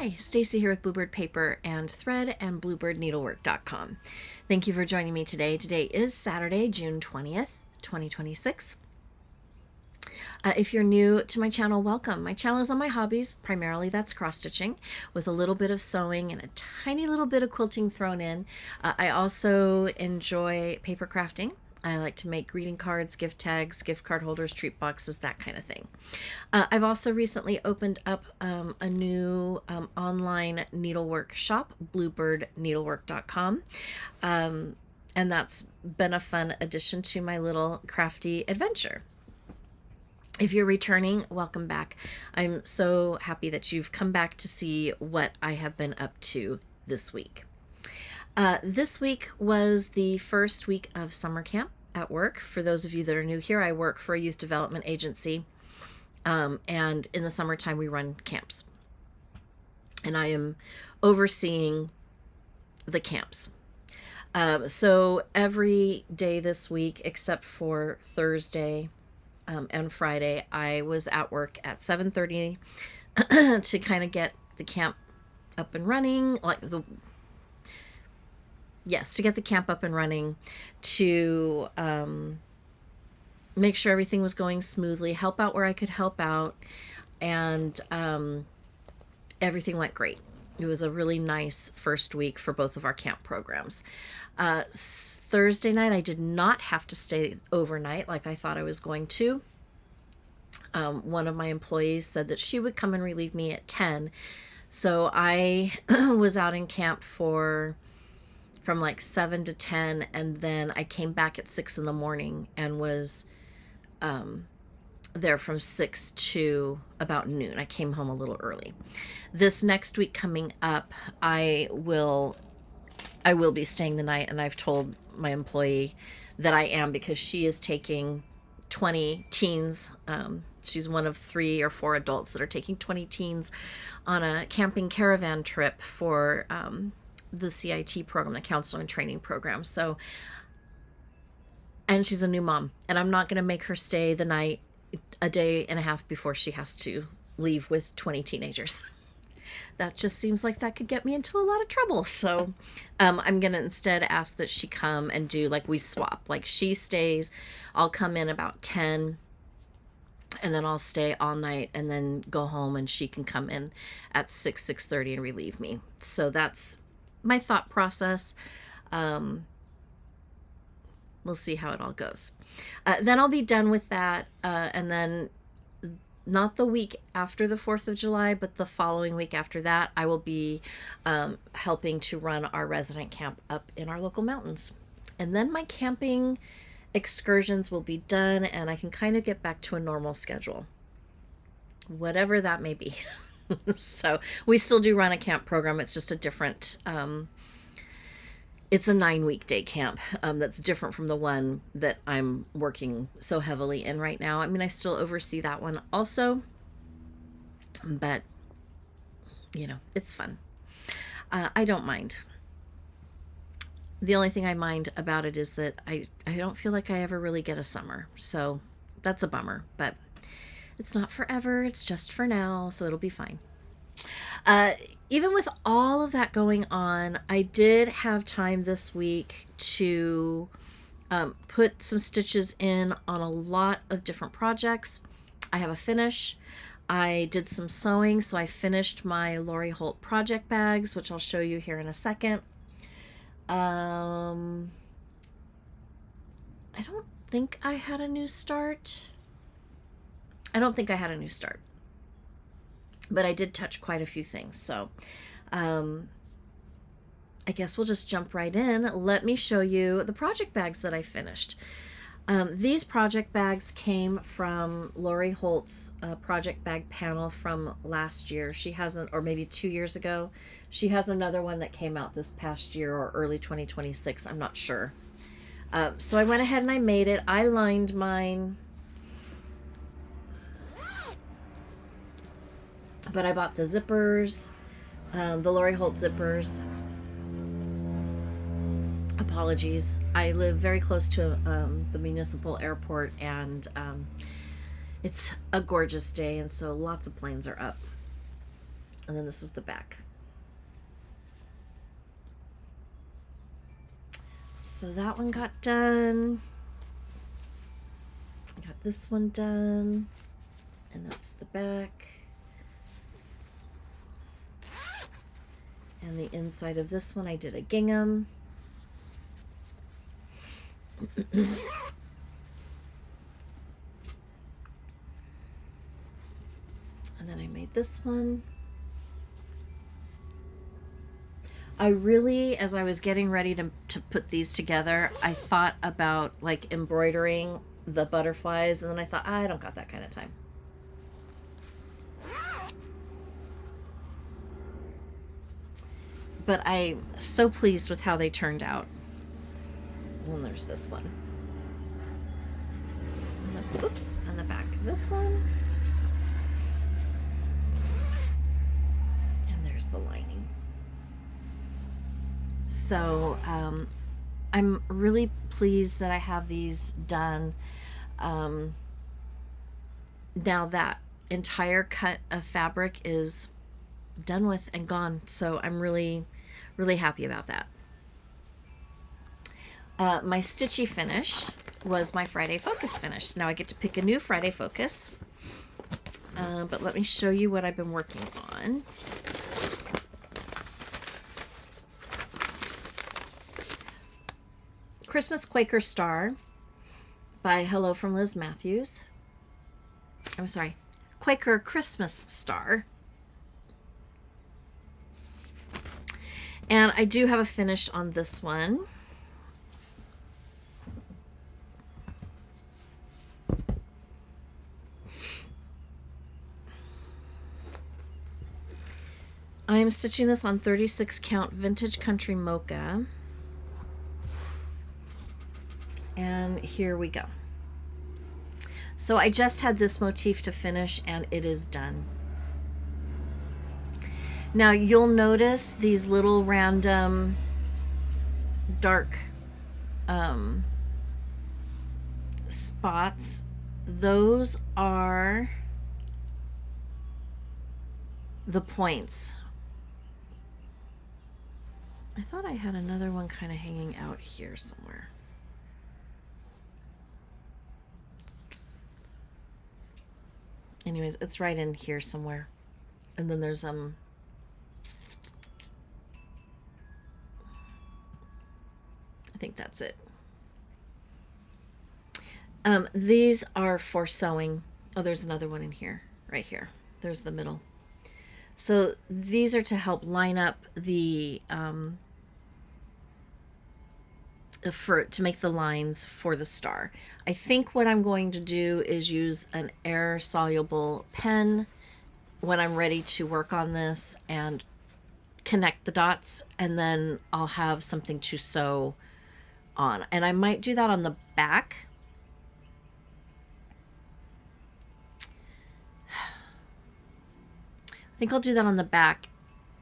Hi, Stacy here with Bluebird Paper and Thread and BluebirdNeedlework.com. Thank you for joining me today. Today is Saturday, June 20th, 2026. If you're new to my channel, welcome. My channel is on my hobbies. Primarily that's cross-stitching with a little bit of sewing and a tiny little bit of quilting thrown in. I also enjoy paper crafting. I like to make greeting cards, gift tags, gift card holders, treat boxes, that kind of thing. I've also recently opened up a new online needlework shop, BluebirdNeedlework.com. And that's been a fun addition to my little crafty adventure. If you're returning, welcome back. I'm so happy that you've come back to see what I have been up to this week. This week was the first week of summer camp at work. For those of you that are new here, I work for a youth development agency, and in the summertime we run camps. And I am overseeing the camps. So every day this week, except for Thursday and Friday, I was at work at 7:30 to kind of get the camp up and running, to get the camp up and running, to make sure everything was going smoothly, help out where I could help out, and everything went great. It was a really nice first week for both of our camp programs. Thursday night, I did not have to stay overnight like I thought I was going to. One of my employees said that she would come and relieve me at 10. So I was out in camp from like 7 to 10, and then I came back at 6 in the morning and was there from 6 to about noon. I came home a little early. This next week coming up, I will be staying the night, and I've told my employee that I am, because she is taking 20 teens. She's one of 3 or 4 adults that are taking 20 teens on a camping caravan trip for the CIT program, the Counselor and Training Program. So, and she's a new mom, and I'm not going to make her stay the night a day and a half before she has to leave with 20 teenagers. That just seems like that could get me into a lot of trouble. So I'm going to instead ask that she come and do, like, we swap. Like, she stays, I'll come in about 10, and then I'll stay all night and then go home, and she can come in at 6:30 and relieve me. So that's my thought process. We'll see how it all goes. Then I'll be done with that, and then not the week after the 4th of July, but the following week after that, I will be helping to run our resident camp up in our local mountains. And then my camping excursions will be done, and I can kind of get back to a normal schedule, whatever that may be. So we still do run a camp program. It's just a different, it's a 9-week day camp that's different from the one that I'm working so heavily in right now. I mean, I still oversee that one also, but, you know, it's fun. I don't mind. The only thing I mind about it is that I don't feel like I ever really get a summer. So that's a bummer, but it's not forever. It's just for now, so it'll be fine. Even with all of that going on, I did have time this week to put some stitches in on a lot of different projects. I have a finish. I did some sewing, so I finished my Lori Holt project bags, which I'll show you here in a second. I don't think I had a new start. But I did touch quite a few things. So I guess we'll just jump right in. Let me show you the project bags that I finished. These project bags came from Lori Holt's project bag panel from last year. She hasn't, or maybe 2 years ago. She has another one that came out this past year or early 2026. I'm not sure. So I went ahead and I made it. I lined mine. But I bought the zippers, the Lori Holt zippers. Apologies. I live very close to the municipal airport, and it's a gorgeous day, and so lots of planes are up. And then this is the back. So that one got done. I got this one done. And that's the back. And the inside of this one I did a gingham. And then I made this one. I really, as I was getting ready to put these together, I thought about like embroidering the butterflies, and then I thought, I don't got that kind of time. But I'm so pleased with how they turned out. And then there's this one. And oops, on the back of this one. And there's the lining. So I'm really pleased that I have these done. Now that entire cut of fabric is done with and gone, so I'm really happy about that. My stitchy finish was my Friday Focus finish. Now I get to pick a new Friday Focus, but let me show you what I've been working on. Christmas Quaker Star by Hello from Liz Matthews. I'm sorry, Quaker Christmas Star. And I do have a finish on this one. I am stitching this on 36 count Vintage Country Mocha. And here we go. So I just had this motif to finish and it is done. Now you'll notice these little random dark spots. Those are the points. I thought I had another one kind of hanging out here somewhere. Anyways, it's right in here somewhere. And then there's I think that's it. These are for sewing. Oh, there's another one in here, right here. There's the middle. So these are to help line up the to make the lines for the star. I think what I'm going to do is use an air soluble pen when I'm ready to work on this and connect the dots, and then I'll have something to sew on. And I might do that on the back. I think I'll do that on the back.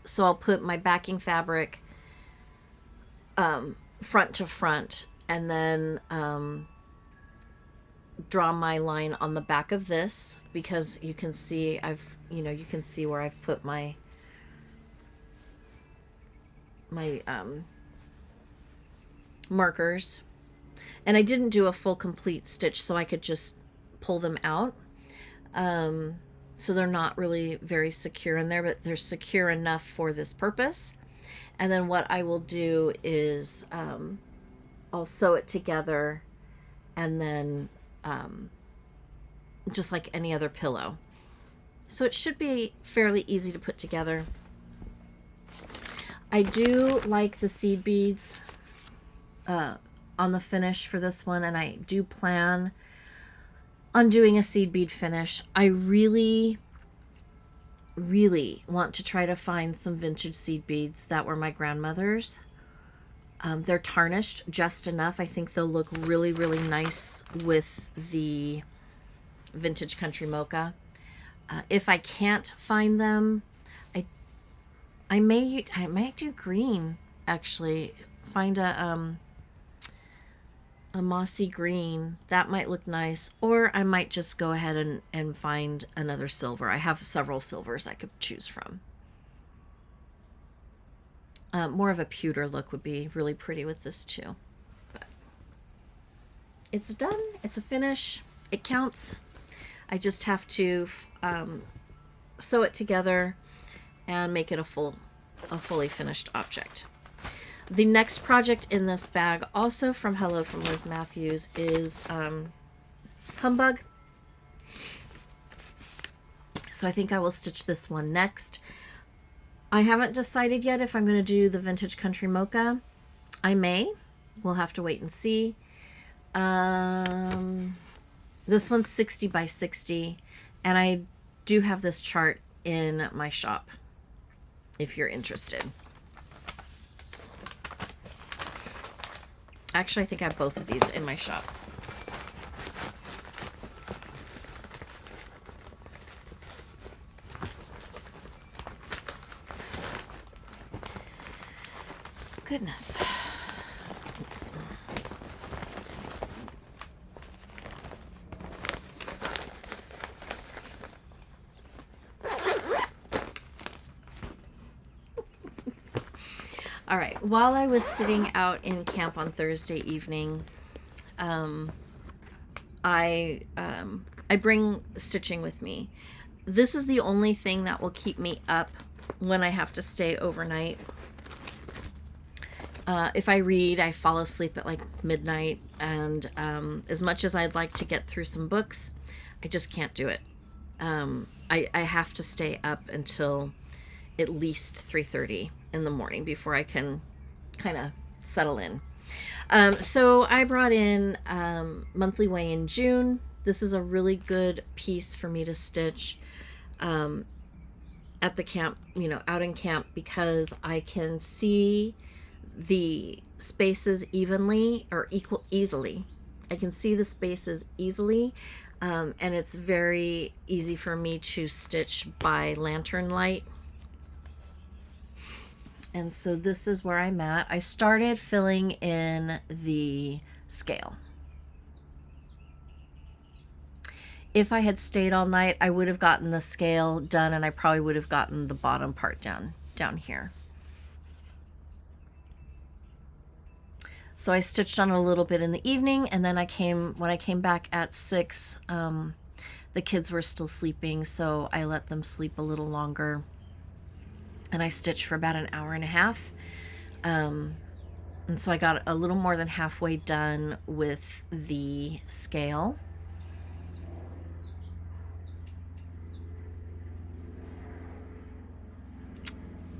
So I'll put my backing fabric front to front, and then draw my line on the back of this, because you can see you can see where I've put my markers. And I didn't do a full complete stitch, so I could just pull them out. So they're not really very secure in there, but they're secure enough for this purpose. And then what I will do is I'll sew it together, and then just like any other pillow. So it should be fairly easy to put together. I do like the seed beads on the finish for this one, and I do plan on doing a seed bead finish. I really want to try to find some vintage seed beads that were my grandmother's. They're tarnished just enough. I think they'll look really nice with the Vintage Country Mocha. If I can't find them, I might do green, actually. Find a mossy green. That might look nice. Or I might just go ahead and find another silver. I have several silvers I could choose from. More of a pewter look would be really pretty with this too. But it's done. It's a finish. It counts. I just have to sew it together and make it a fully finished object. The next project in this bag, also from Hello from Liz Matthews, is Humbug. So I think I will stitch this one next. I haven't decided yet if I'm going to do the Vintage Country Mocha. I may. We'll have to wait and see. This one's 60 by 60, and I do have this chart in my shop if you're interested. Actually, I think I have both of these in my shop. Goodness. All right, while I was sitting out in camp on Thursday evening, I bring stitching with me. This is the only thing that will keep me up when I have to stay overnight. If I read, I fall asleep at like midnight, and as much as I'd like to get through some books, I just can't do it. I have to stay up until at least 3:30 in the morning before I can kind of settle in. So I brought in Monthly Way in June. This is a really good piece for me to stitch at the camp, you know, out in camp, because I can see the spaces evenly or easily. I can see the spaces easily, and it's very easy for me to stitch by lantern light. And so this is where I'm at. I started filling in the scale. If I had stayed all night, I would have gotten the scale done, and I probably would have gotten the bottom part down here. So I stitched on a little bit in the evening, and then when I came back at 6, the kids were still sleeping, so I let them sleep a little longer. And I stitched for about an hour and a half. And so I got a little more than halfway done with the scale.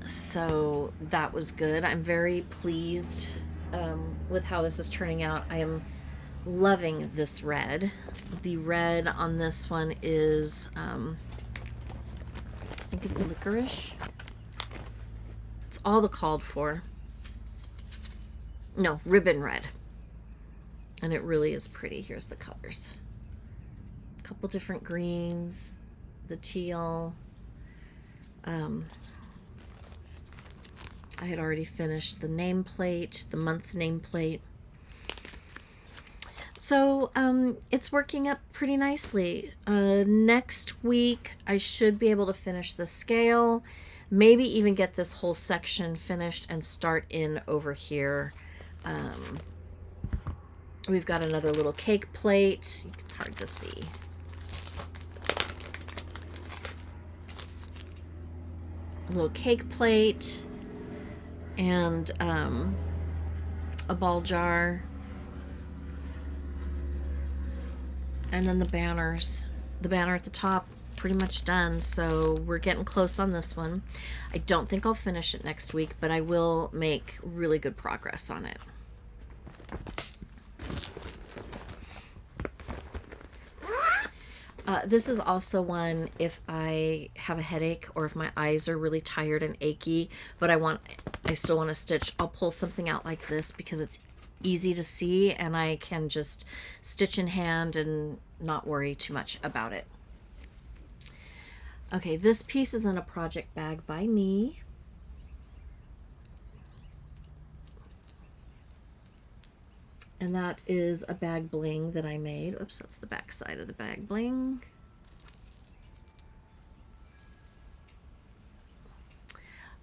So that was good. I'm very pleased with how this is turning out. I am loving this red. The red on this one is, I think it's licorice. It's all the called for. No, ribbon red. And it really is pretty. Here's the colors. A couple different greens, the teal. I had already finished the nameplate, the month nameplate. So it's working up pretty nicely. Next week, I should be able to finish the scale, maybe even get this whole section finished and start in over here. We've got another little cake plate. It's hard to see. A little cake plate and a ball jar. And then the banners. The banner at the top, pretty much done, so we're getting close on this one. I don't think I'll finish it next week, but I will make really good progress on it. This is also one if I have a headache or if my eyes are really tired and achy, but I still want to stitch, I'll pull something out like this because it's easy to see and I can just stitch in hand and not worry too much about it. Okay, this piece is in a project bag by me. And that is a bag bling that I made. Oops, that's the back side of the bag bling.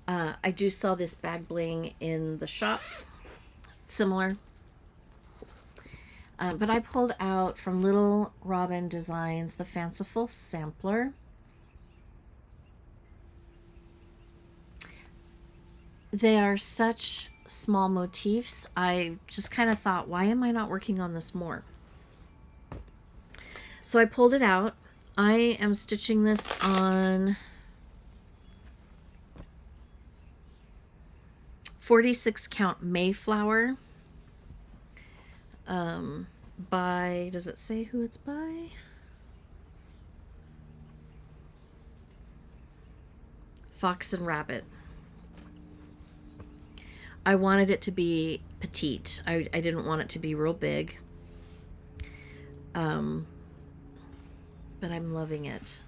I do sell this bag bling in the shop, similar. But I pulled out from Little Robin Designs the Fanciful Sampler. They are such small motifs. I just kind of thought, why am I not working on this more? So I pulled it out. I am stitching this on 46 count Mayflower. By, does it say who it's by? Fox and Rabbit. I wanted it to be petite. I didn't want it to be real big. But I'm loving it.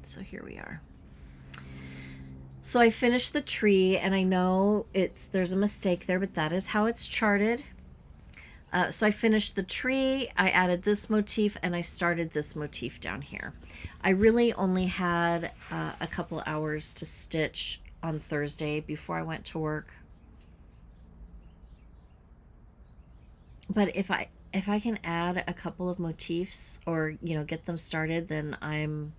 So here we are. So I finished the tree, and I know there's a mistake there, but that is how it's charted. So I finished the tree, I added this motif, and I started this motif down here. I really only had a couple hours to stitch on Thursday before I went to work. But if I can add a couple of motifs, or get them started, then I'm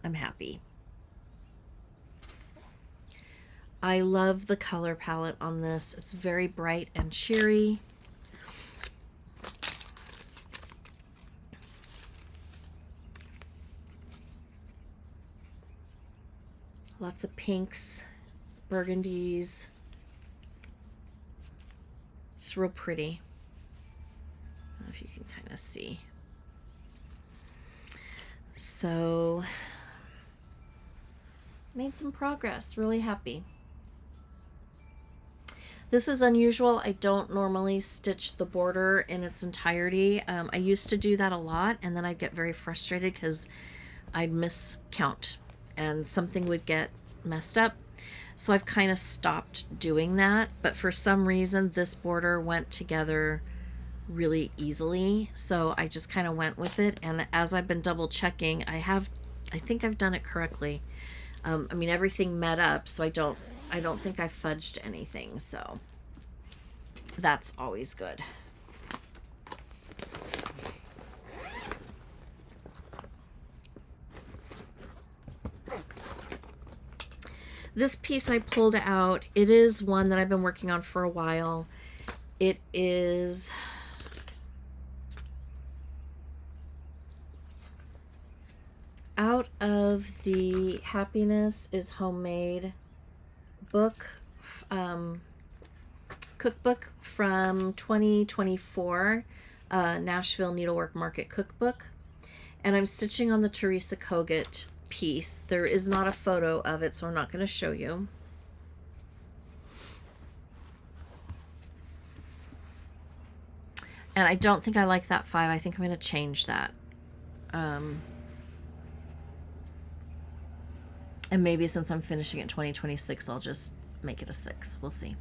happy. I love the color palette on this. It's very bright and cheery. Lots of pinks, burgundies. It's real pretty. I don't know if you can kind of see. So, made some progress. Really happy. This is unusual. I don't normally stitch the border in its entirety. I used to do that a lot, and then I'd get very frustrated because I'd miscount and something would get messed up. So I've kind of stopped doing that, but for some reason this border went together really easily, so I just kind of went with it. And as I've been double checking, I think I've done it correctly. I mean, everything met up, so I don't think I fudged anything, so that's always good. This piece I pulled out, it is one that I've been working on for a while. It is out of the Happiness is Homemade book, cookbook from 2024, Nashville Needlework Market Cookbook. And I'm stitching on the Teresa Kogut piece. There is not a photo of it, so I'm not going to show you. And I don't think I like that 5. I think I'm going to change that. And maybe since I'm finishing it 2026, I'll just make it a 6. We'll see.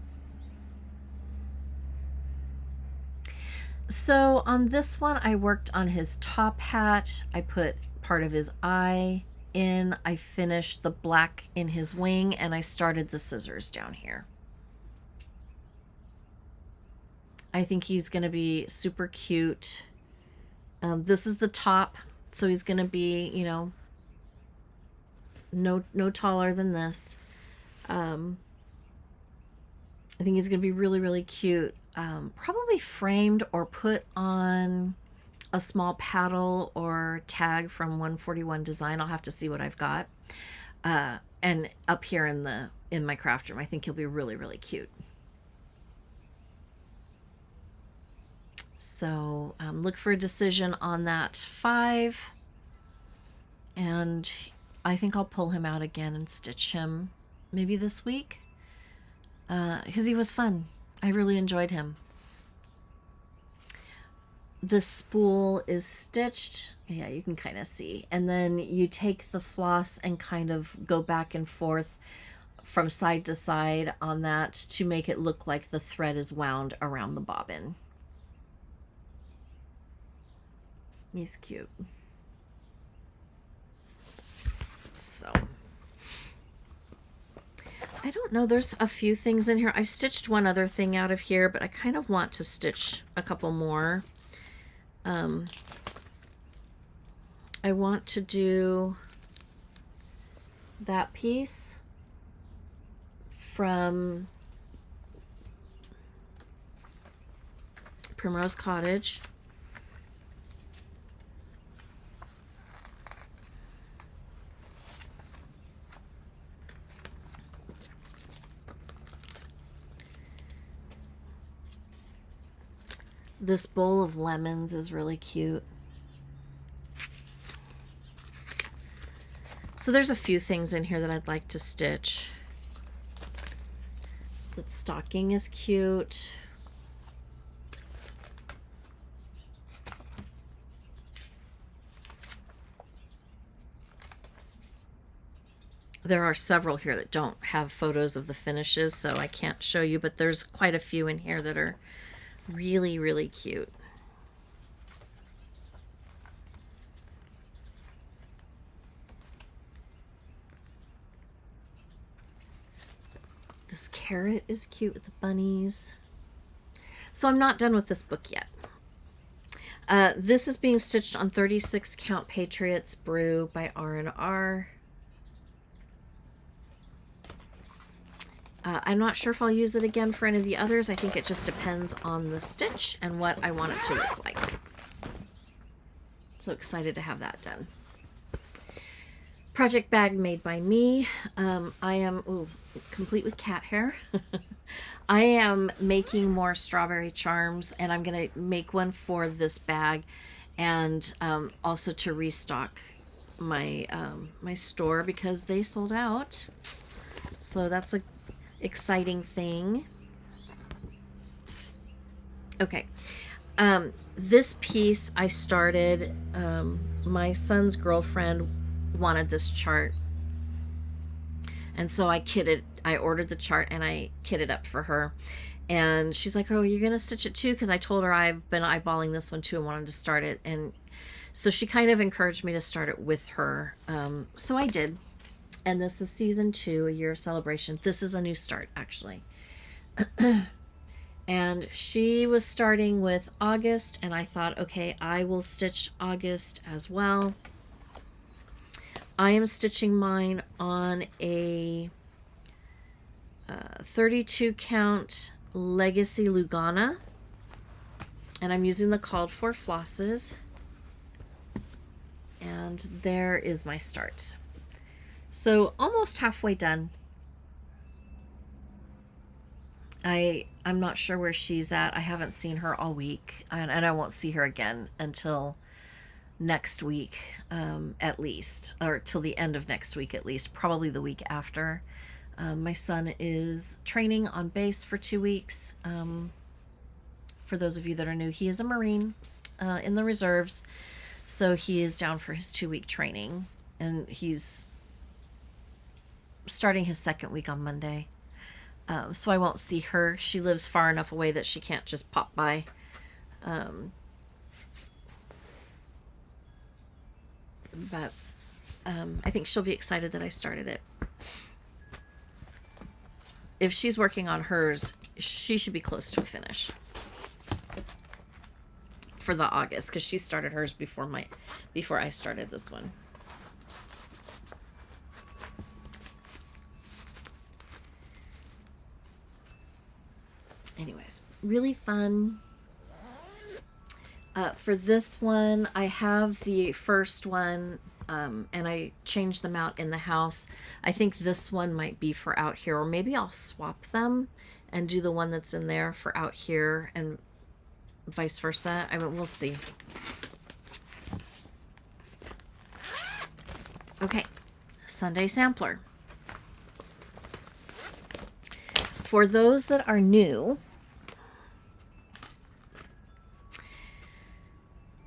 So on this one, I worked on his top hat. I put part of his eye in. I finished the black in his wing, and I started the scissors down here. I think he's going to be super cute. This is the top, so he's going to be, no taller than this. I think he's going to be really, really cute. Probably framed or put on a small paddle or tag from 141 Design. I'll have to see what I've got. And up here in my craft room, I think he'll be really, really cute. So look for a decision on that 5. And I think I'll pull him out again and stitch him maybe this week. Because he was fun. I really enjoyed him. The spool is stitched. Yeah, you can kind of see. And then you take the floss and kind of go back and forth from side to side on that to make it look like the thread is wound around the bobbin. He's cute. I don't know, there's a few things in here. I stitched one other thing out of here, but I kind of want to stitch a couple more. I want to do that piece from Primrose Cottage. This bowl of lemons is really cute. So there's a few things in here that I'd like to stitch. The stocking is cute. There are several here that don't have photos of the finishes, so I can't show you, but there's quite a few in here that are really, really cute. This carrot is cute with the bunnies. So I'm not done with this book yet. This is being stitched on 36 Count Patriots Brew by R&R. I'm not sure if I'll use it again for any of the others. I think it just depends on the stitch and what I want it to look like. So excited to have that done. Project bag made by me. I am complete with cat hair. I am making more strawberry charms, and I'm going to make one for this bag, and also to restock my my store because they sold out. So that's a exciting thing. Okay. This piece I started, my son's girlfriend wanted this chart, and so I ordered the chart and I kitted up for her, and she's like, oh, you're gonna stitch it too? Because I told her I've been eyeballing this one too and wanted to start it, and so she kind of encouraged me to start it with her. So I did. And this is season 2, a year of celebration. This is a new start, actually. And she was starting with August, and I thought, okay, I will stitch August as well. I am stitching mine on a 32 count Legacy Lugana, and I'm using the called for flosses. And there is my start. So almost halfway done. I'm not sure where she's at. I haven't seen her all week, and I won't see her again until next week, at least, or till the end of next week at least, probably the week after. My son is training on base for 2 weeks. For those of you that are new, he is a Marine in the reserves, so he is down for his 2-week training, and he's starting his 2nd week on Monday. So I won't see her. She lives far enough away that she can't just pop by. But I think she'll be excited that I started it. If she's working on hers, she should be close to a finish for the August, because she started hers before I started this one. Anyways, really fun. For this one, I have the first one, and I changed them out in the house. I think this one might be for out here, or maybe I'll swap them and do the one that's in there for out here and vice versa. I mean, we'll see. Okay, Sunday sampler. For those that are new,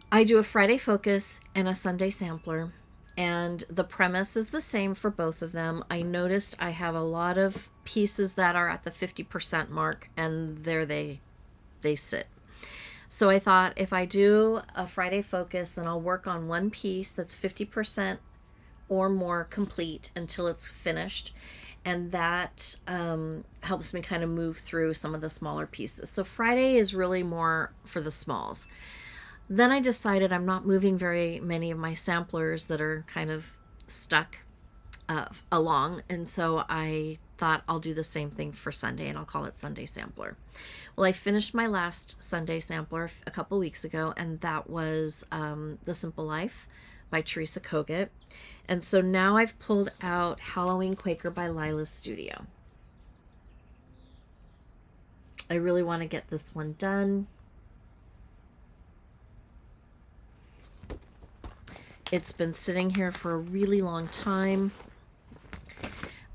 I do a Friday focus and a Sunday sampler, and the premise is the same for both of them. I noticed I have a lot of pieces that are at the 50% mark, and there they sit. So I thought if I do a Friday focus, then I'll work on one piece that's 50% or more complete until it's finished. and that helps me kind of move through some of the smaller pieces. So Friday is really more for the smalls. Then I decided I'm not moving very many of my samplers that are kind of stuck along, and so I thought I'll do the same thing for Sunday, and I'll call it Sunday Sampler. Well, I finished my last Sunday Sampler a couple weeks ago, and that was The Simple Life by Teresa Kogut. And so now I've pulled out Halloween Quaker by Lila's Studio. I really want to get this one done. It's been sitting here for a really long time.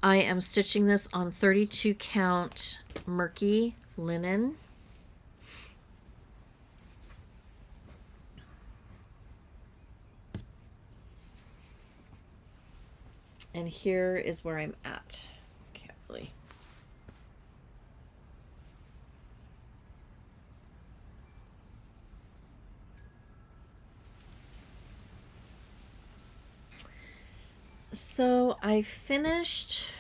I am stitching this on 32 count murky linen. And here is where I'm at. Can't really. So I finished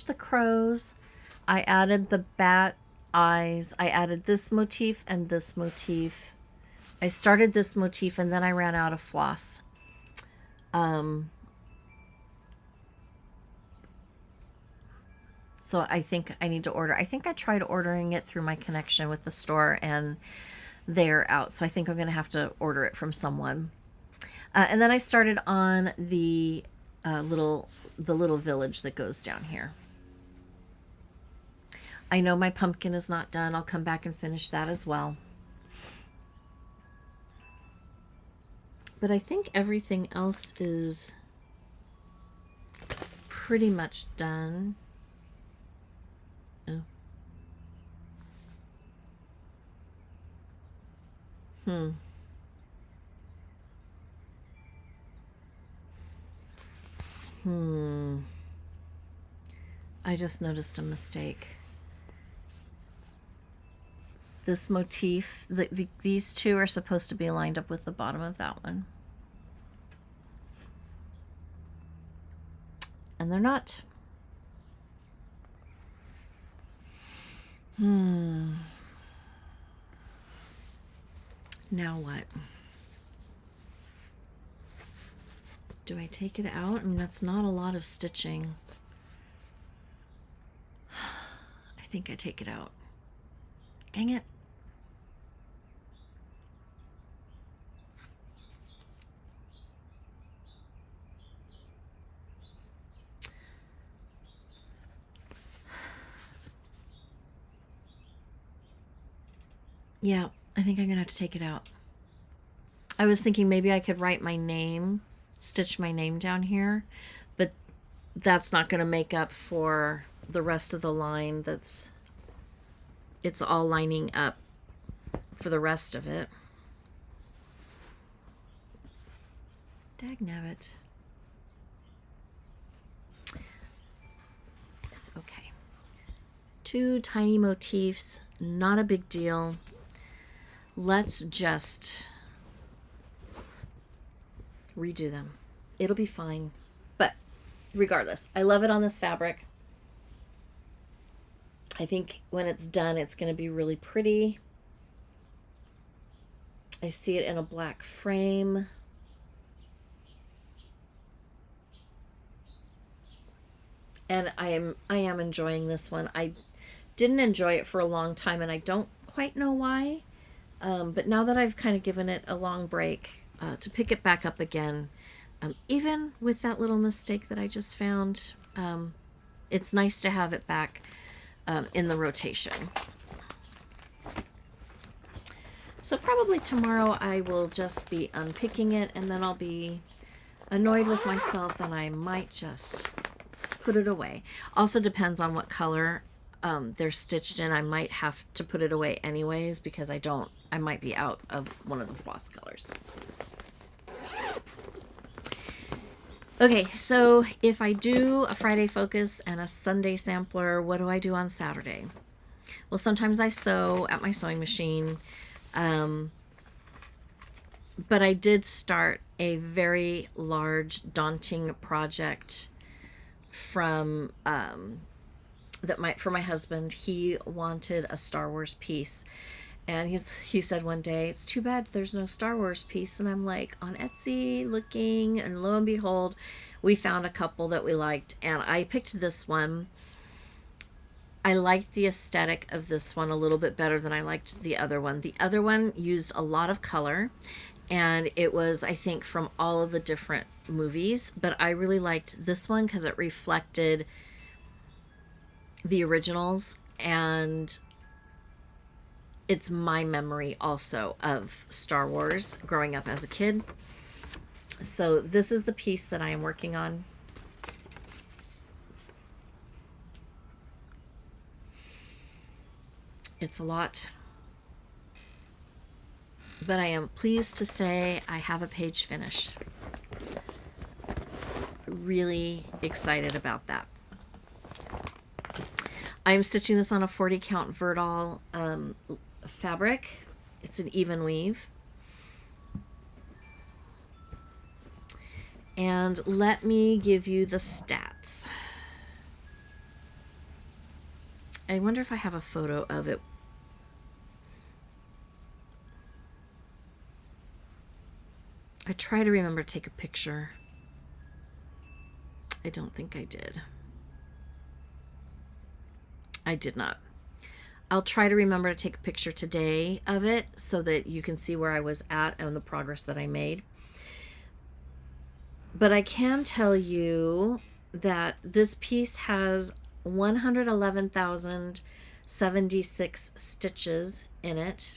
the crows. I added the bat eyes. I added this motif and this motif. I started this motif and then I ran out of floss. So I think I need to order. I think I tried ordering it through my connection with the store and they're out. So I think I'm going to have to order it from someone. And then I started on the little village that goes down here. I know my pumpkin is not done. I'll come back and finish that as well. But I think everything else is pretty much done. Oh. I just noticed a mistake. This motif, these two are supposed to be lined up with the bottom of that one. And they're not. Now what? Do I take it out? I mean, that's not a lot of stitching. I think I take it out. Dang it. Yeah, I think I'm gonna have to take it out. I was thinking maybe I could write my name, stitch my name down here, but that's not gonna make up for the rest of the line. It's all lining up for the rest of it. Dagnabbit. It's okay. Two tiny motifs, not a big deal. Let's just redo them. It'll be fine. But regardless, I love it on this fabric. I think when it's done, it's going to be really pretty. I see it in a black frame. And I am enjoying this one. I didn't enjoy it for a long time, and I don't quite know why. But now that I've kind of given it a long break, to pick it back up again, even with that little mistake that I just found, it's nice to have it back in the rotation. So probably tomorrow I will just be unpicking it, and then I'll be annoyed with myself and I might just put it away. Also depends on what color they're stitched in. I might have to put it away anyways because I might be out of one of the floss colors. Okay, so if I do a Friday focus and a Sunday sampler, what do I do on Saturday? Well, sometimes I sew at my sewing machine, but I did start a very large, daunting project from for my husband. He wanted a Star Wars piece, and he said one day, "It's too bad there's no Star Wars piece." And I'm like on Etsy looking, and lo and behold, we found a couple that we liked, and I picked this one. I liked the aesthetic of this one a little bit better than I liked the other one. The other one used a lot of color, and it was, I think, from all of the different movies, but I really liked this one because it reflected the originals, and it's my memory also of Star Wars growing up as a kid. So this is the piece that I am working on. It's a lot, but I am pleased to say I have a page finish. Really excited about that. I'm stitching this on a 40 count Verdal fabric. It's an even weave. And let me give you the stats. I wonder if I have a photo of it. I try to remember to take a picture. I don't think I did. I did not. I'll try to remember to take a picture today of it so that you can see where I was at and the progress that I made. But I can tell you that this piece has 111,076 stitches in it.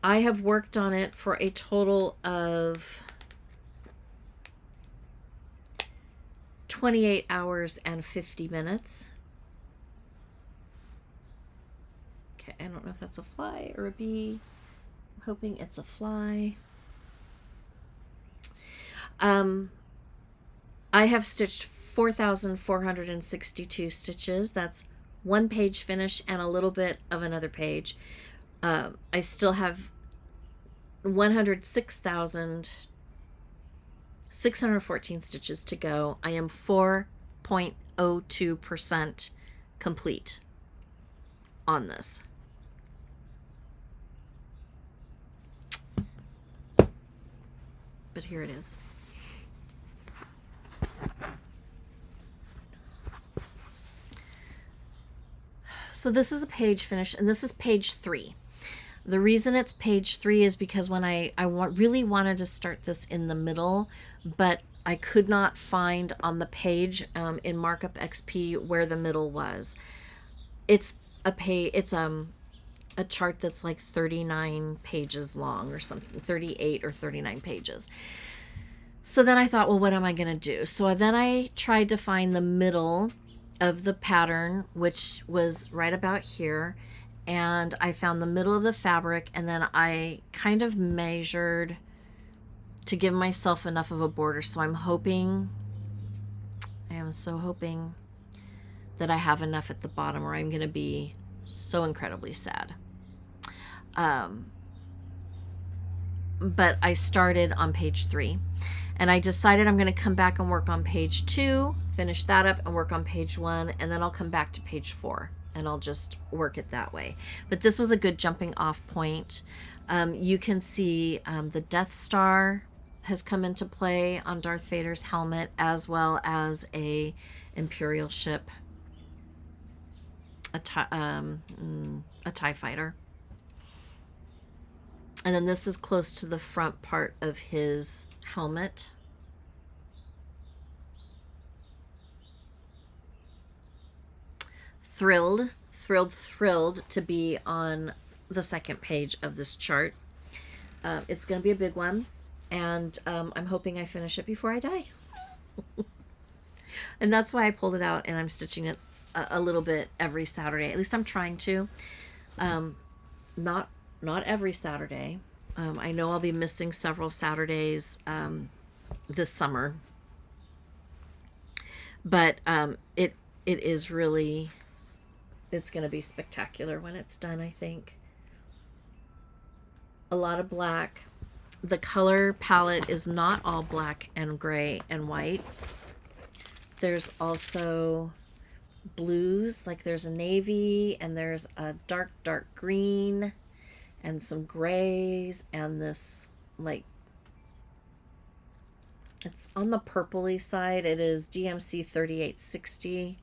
I have worked on it for a total of 28 hours and 50 minutes. Okay, I don't know if that's a fly or a bee. I'm hoping it's a fly. I have stitched 4,462 stitches. That's one page finish and a little bit of another page. I still have 106,614 stitches to go. I am 4.02% complete on this. But here it is. So this is a page finish, and this is page 3. The reason it's page 3 is because when I really wanted to start this in the middle, but I could not find on the page in Markup XP where the middle was. It's a chart that's like 39 pages long or something, 38 or 39 pages. So then I thought, well, what am I going to do? So then I tried to find the middle of the pattern, which was right about here, and I found the middle of the fabric, and then I kind of measured to give myself enough of a border. So I am so hoping that I have enough at the bottom, or I'm going to be so incredibly sad. But I started on page 3, and I decided I'm going to come back and work on page 2, finish that up, and work on page 1, and then I'll come back to page 4, and I'll just work it that way. But this was a good jumping off point. You can see the Death Star has come into play on Darth Vader's helmet, as well as a Imperial ship, a TIE fighter. And then this is close to the front part of his helmet. Thrilled to be on the second page of this chart. It's going to be a big one, and I'm hoping I finish it before I die. And that's why I pulled it out, and I'm stitching it a little bit every Saturday. At least I'm trying to. Not every Saturday. I know I'll be missing several Saturdays this summer. But it is really, it's going to be spectacular when it's done, I think. A lot of black, The color palette is not all black and gray and white. There's also blues, like there's a navy and there's a dark green and some grays and this, like, it's on the purpley side. It is DMC 3860,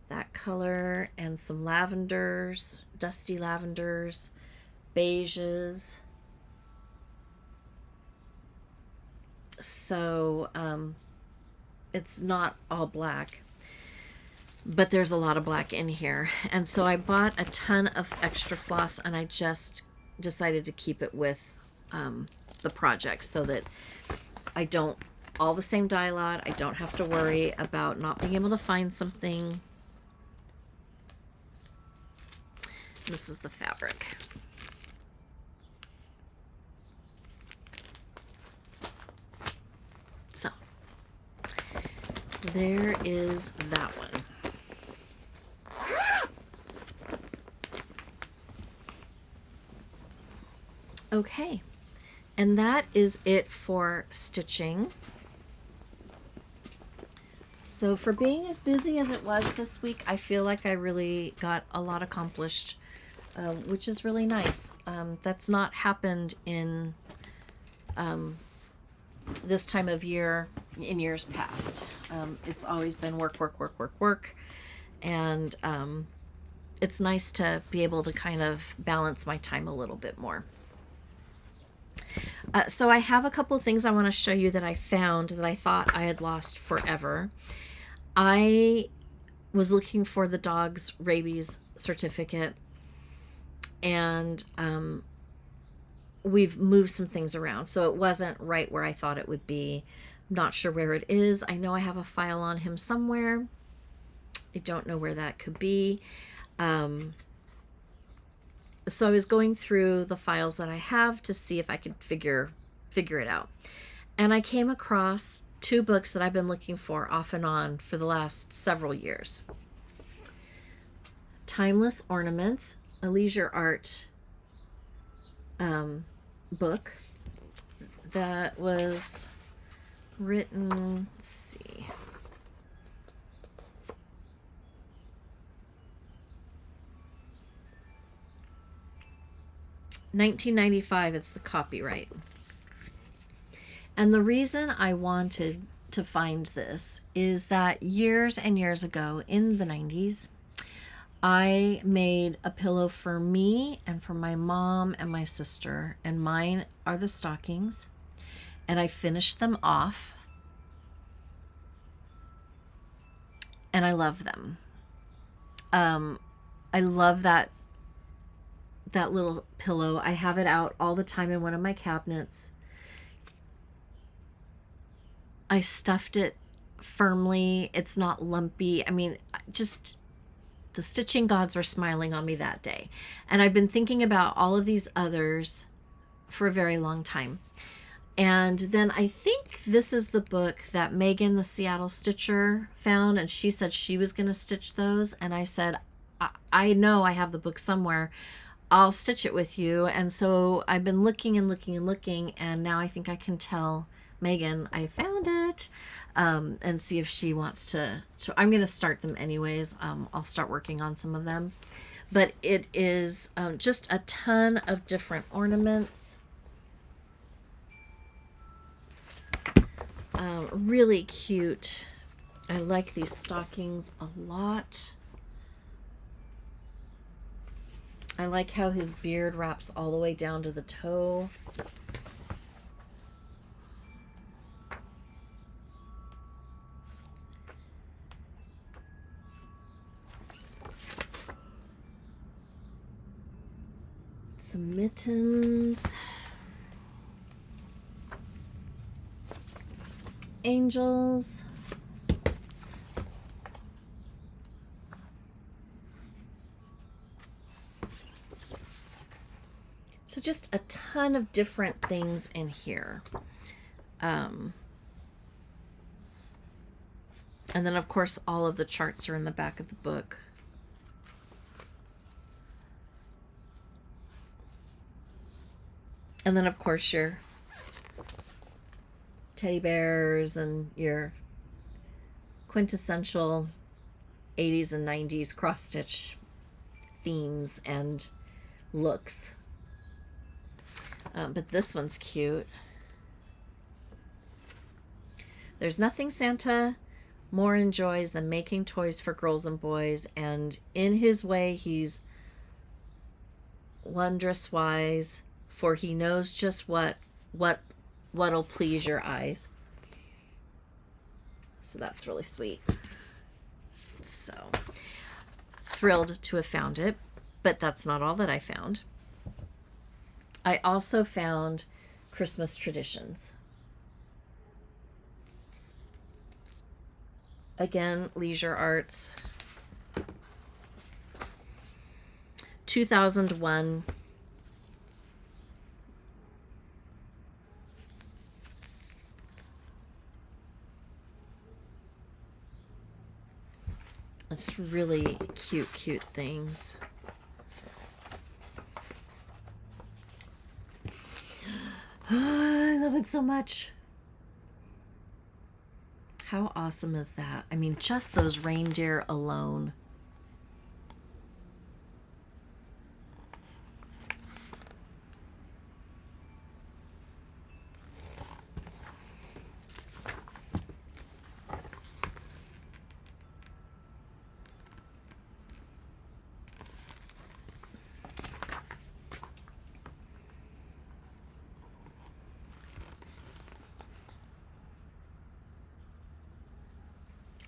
that color, and some lavenders, dusty lavenders, beiges. So it's not all black, but there's a lot of black in here. And so I bought a ton of extra floss, and I just decided to keep it with the project so that I don't, all the same dye lot, I don't have to worry about not being able to find something. This is the fabric. So there is that one. Okay, and that is it for stitching. So for being as busy as it was this week, I feel like I really got a lot accomplished, which is really nice. That's not happened in this time of year in years past. It's always been work, and it's nice to be able to kind of balance my time a little bit more. So I have a couple of things I want to show you that I found that I thought I had lost forever. I was looking for the dog's rabies certificate, and we've moved some things around, so it wasn't right where I thought it would be. I'm not sure where it is. I know I have a file on him somewhere. I don't know where that could be. So I was going through the files that I have to see if I could figure it out. And I came across two books that I've been looking for off and on for the last several years. Timeless Ornaments, a leisure art book that was written, let's see, $19.95. It's the copyright. And the reason I wanted to find this is that years and years ago in the 90s, I made a pillow for me and for my mom and my sister, and mine are the stockings, and I finished them off, and I love them. I love that little pillow. I have it out all the time in one of my cabinets. I stuffed it firmly. It's not lumpy. I mean, just the stitching gods were smiling on me that day. And I've been thinking about all of these others for a very long time. And then I think this is the book that Megan, the Seattle Stitcher, found, and she said she was going to stitch those. And I said, I know I have the book somewhere. I'll stitch it with you. And so I've been looking and looking and looking, and now I think I can tell Megan I found it, and see if she wants to. So I'm going to start them anyways. I'll start working on some of them. But it is just a ton of different ornaments. Really cute. I like these stockings a lot. I like how his beard wraps all the way down to the toe. Some mittens. Angels. So just a ton of different things in here. And then of course all of the charts are in the back of the book. And then of course your teddy bears and your quintessential 80s and 90s cross-stitch themes and looks. But this one's cute. There's nothing Santa more enjoys than making toys for girls and boys, and in his way he's wondrous wise, for he knows just what'll please your eyes. So that's really sweet. So thrilled to have found it, but that's not all that I found. I also found Christmas traditions. Again, Leisure Arts. 2001. It's really cute things. I love it so much. How awesome is that? I mean, just those reindeer alone.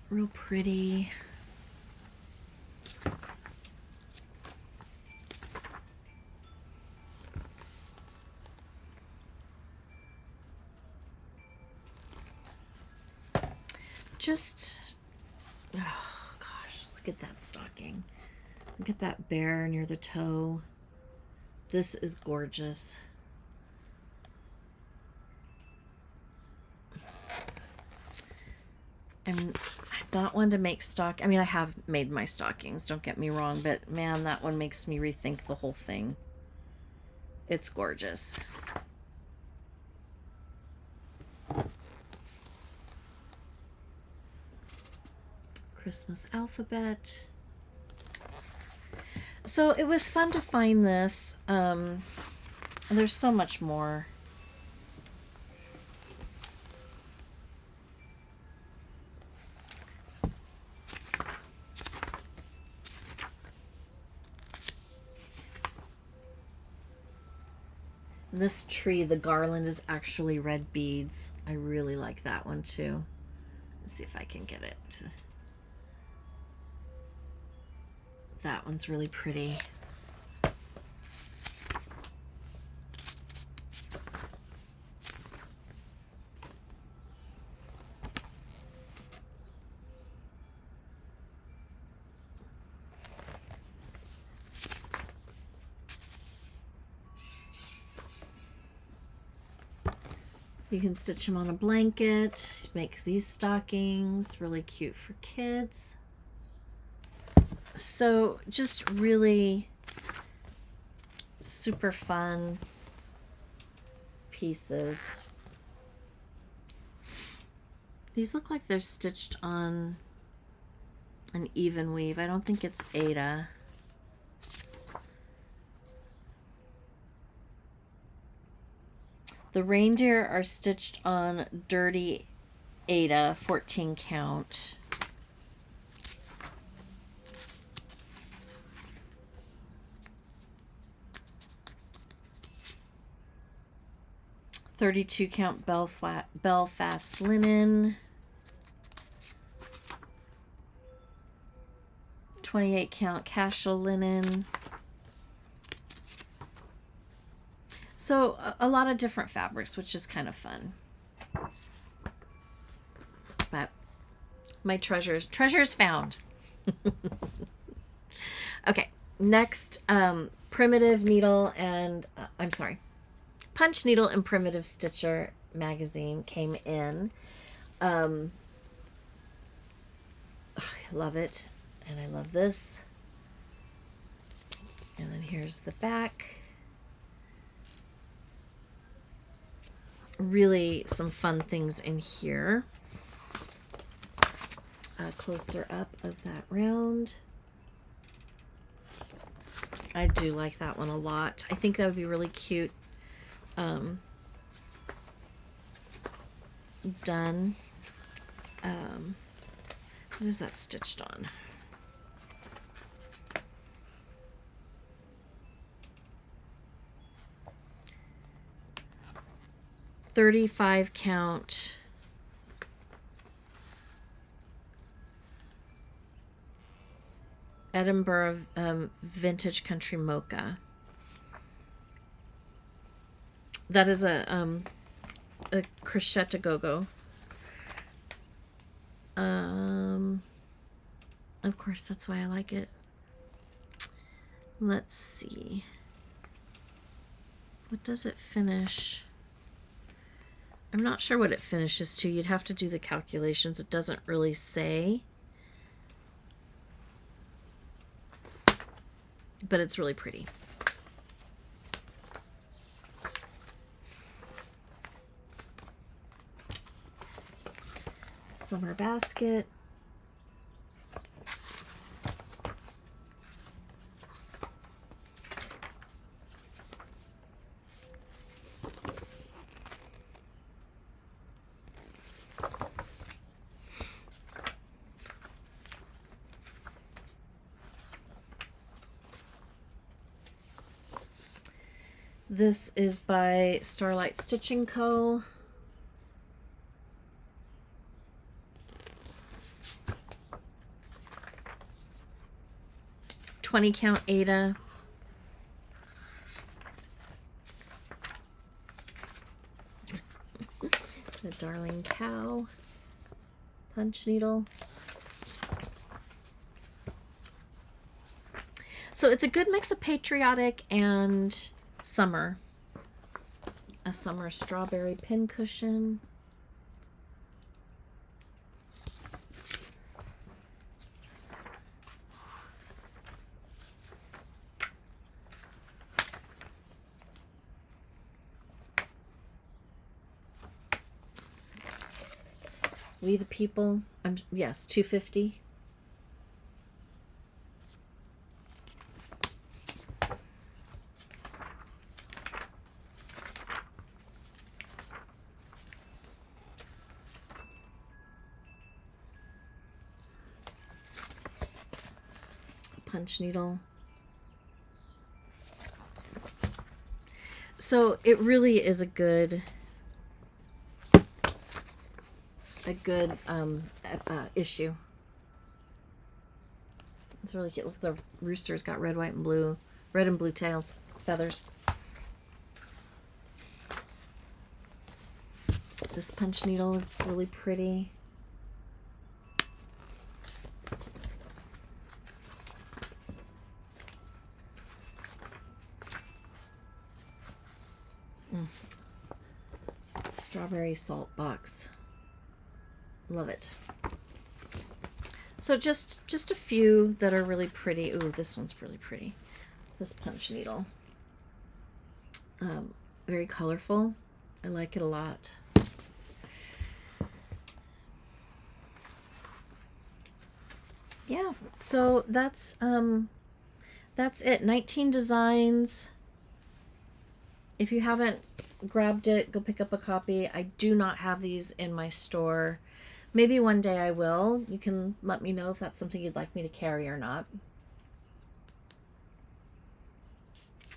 Real pretty. Just, oh gosh, look at that stocking. Look at that bear near the toe. This is gorgeous. I'm not one to make stock. I mean, I have made my stockings, don't get me wrong, but man, that one makes me rethink the whole thing. It's gorgeous. Christmas alphabet. So it was fun to find this. There's so much more. This tree, the garland is actually red beads. I really like that one too. Let's see if I can get it. That one's really pretty. You can stitch them on a blanket, make these stockings, really cute for kids. So just really super fun pieces. These look like they're stitched on an even weave. I don't think it's Aida. The reindeer are stitched on dirty Aida, 14 count. .32 count Belfast linen. 28 count Cashel linen. So a lot of different fabrics, which is kind of fun. But my treasures found. Okay, next, primitive needle and punch needle and primitive stitcher magazine came in. I love it, and I love this. And then here's the back. really some fun things in here. Closer up of that round. I do like that one a lot. I think that would be really cute done. What is that stitched on? .35 count. Edinburgh Vintage Country Mocha. That is a crochet go-go. Of course, that's why I like it. Let's see. What does it finish? I'm not sure what it finishes to. You'd have to do the calculations. It doesn't really say. But it's really pretty. Summer basket. This is by Starlight Stitching Co. .20 count Ada. The Darling Cow. Punch needle. So it's a good mix of patriotic and summer. A summer strawberry pin cushion. We the People. Yes, 250. Punch needle. So it really is a good issue. It's really cute. Look, the rooster's got red, white, and blue, red and blue tails, feathers. This punch needle is really pretty. Strawberry salt box. Love it. So just a few that are really pretty. Ooh, this one's really pretty. This punch needle. Very colorful. I like it a lot. Yeah, so that's it. 19 designs. If you haven't grabbed it, go pick up a copy. I do not have these in my store. Maybe one day I will. You can let me know if that's something you'd like me to carry or not.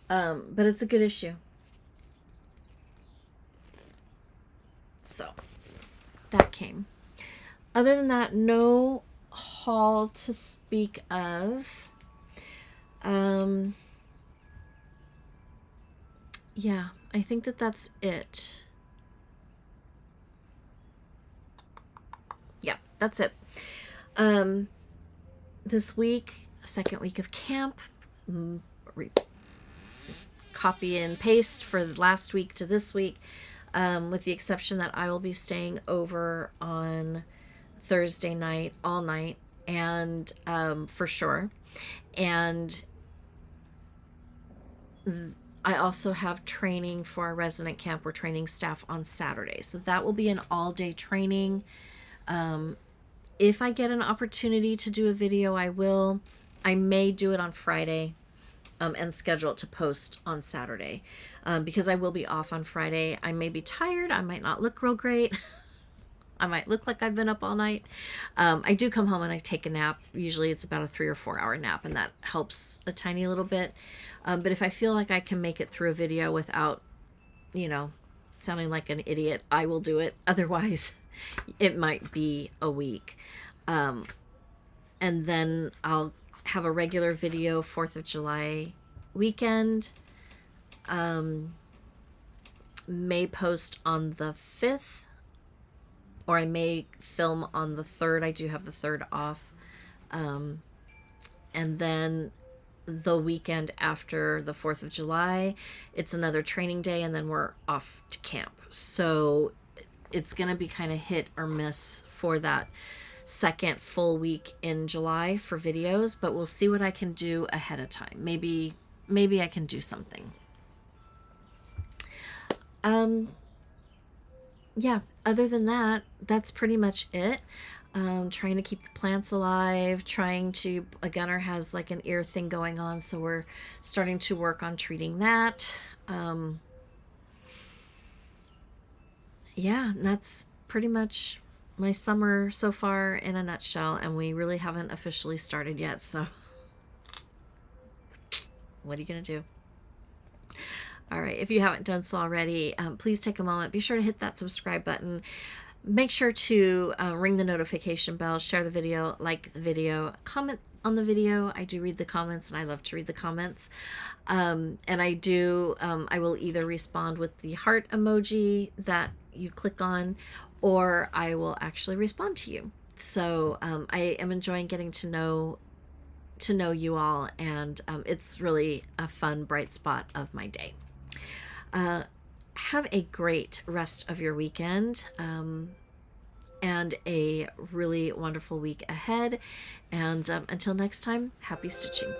But it's a good issue. So that came. Other than that, no haul to speak of. Yeah, I think that's it. Yeah, that's it. This week, second week of camp, copy and paste for last week to this week, with the exception that I will be staying over on Thursday night, all night, and for sure. And I also have training for our resident camp. We're training staff on Saturday. So that will be an all-day training. If I get an opportunity to do a video, I will. I may do it on Friday and schedule it to post on Saturday because I will be off on Friday. I may be tired. I might not look real great. I might look like I've been up all night. I do come home and I take a nap. Usually it's about a 3 or 4 hour nap, and that helps a tiny little bit. But if I feel like I can make it through a video without, you know, sounding like an idiot, I will do it. Otherwise, it might be a week. And then I'll have a regular video 4th of July weekend. May post on the 5th, or I may film on the 3rd. I do have the 3rd off. And then the weekend after the 4th of July, it's another training day, and then we're off to camp. So it's going to be kind of hit or miss for that second full week in July for videos, but we'll see what I can do ahead of time. Maybe I can do something. Yeah, other than that, that's pretty much it. Trying to keep the plants alive, a Gunner has like an ear thing going on, so we're starting to work on treating that. Yeah, that's pretty much my summer so far in a nutshell, and we really haven't officially started yet, so what are you gonna do? All right, if you haven't done so already, please take a moment. Be sure to hit that subscribe button. Make sure to ring the notification bell, share the video, like the video, comment on the video. I do read the comments, and I love to read the comments. And I will either respond with the heart emoji that you click on, or I will actually respond to you. So I am enjoying getting to know you all, and it's really a fun, bright spot of my day. Have a great rest of your weekend, and a really wonderful week ahead. And until next time, happy stitching.